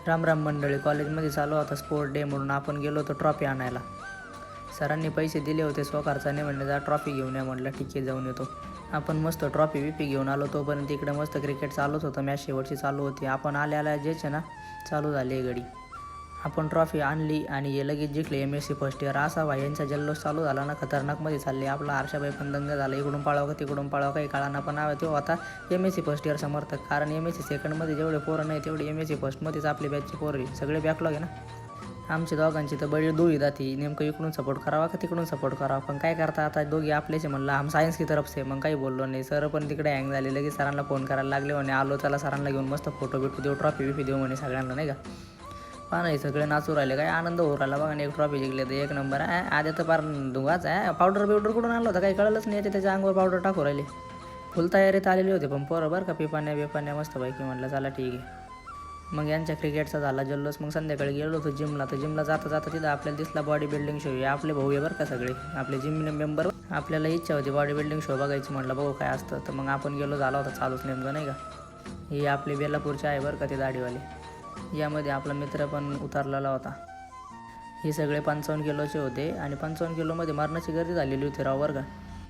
राम राम मंडळी. कॉलेजमध्ये चालू होता स्पोर्ट डे म्हणून आपण गेलो होतो ट्रॉफी आणायला. सरांनी पैसे दिले होते सो खर्चाने, म्हणले जा ट्रॉफी घेऊन या. म्हटलं ठीक आहे जाऊन येतो. आपण मस्त ट्रॉफी बिपी घेऊन आलो. तोपर्यंत इकडे मस्त क्रिकेट चालूच होतं. मॅच शेवटची चालू होती. आपण आल्या जेच ना चालू झाली गडी. आपण ट्रॉफी आणली आणि हे लगेच जिंकले MSc फर्स्ट इयर. असा भाईंचा जल्लोष चालू झाला ना, खतरनाकमध्ये चालले. आपला हर्षाबाई पण दंग झाला. इकडून पळावं का तिकडून पळावं काही कळाना. पण तो होता MSc फर्स्ट इयर समर्थक. कारण MSc सेकंडमध्ये जेवढे पोरं नाही तेवढे MSc फर्स्टमध्येच आपली बॅचचे पोरं सगळे बॅकलॉग आहे ना. आमच्या दोघांची तर बळी दुविधा जाती, नेमकं इकडून सपोर्ट करावा का तिकडून सपोर्ट करावा. पण काय करता आता, दोघी आपलेचे म्हणलं. हम सायन्स की तरफ से. मग काही बोललो नाही. सर पण तिकडे हँग झाले. लगेच सरांना फोन करायला लागले. म्हणे आलो चला सरांना घेऊन मस्त फोटो बिटो देऊ, ट्रॉफी बिफी देऊ म्हणे सगळ्यांना, नाही का. पहा नाही सगळे नाचू राहिले. काय आनंद होऊ राहिला बघा. एक ट्रॉफी जिंकले तर एक नंबर आहे. आधी तर पार धुवाच आहे. पावडर बिवडर कुठून आणलं होतं काही कळलंच नाही. त्याच्या अंगावर पावडर टाकू राहिले. फुल तयारीत आलेली होते. पण पोरं बरं का पिपाण्या मस्त पैकी. म्हटलं चला ठीक आहे. मग यांच्या क्रिकेटचा झाला जल्लोष. मग संध्याकाळी गेलो होतो जिमला. तर जिमला जाता तिथं आपल्याला दिसला बॉडी बिल्डिंग शो. आपले भाऊ आहे बरं का सगळे आपले जिम मेंबर. आपल्याला इच्छा होती बॉडी बिल्डिंग शो बघायची. म्हटलं बघू काय असतं. तर मग आपण गेलो. झाला होता चालूच नेमकं, नाही का. ही आपली बेलापूरचे आहे बरं का ते दाढीवाले. यामध्ये आपला मित्र पण उतरलेला होता. हे सगळे 55 किलोचे होते आणि 55 किलोमध्ये मारण्याची गर्दी झालेली होती राव बरं का.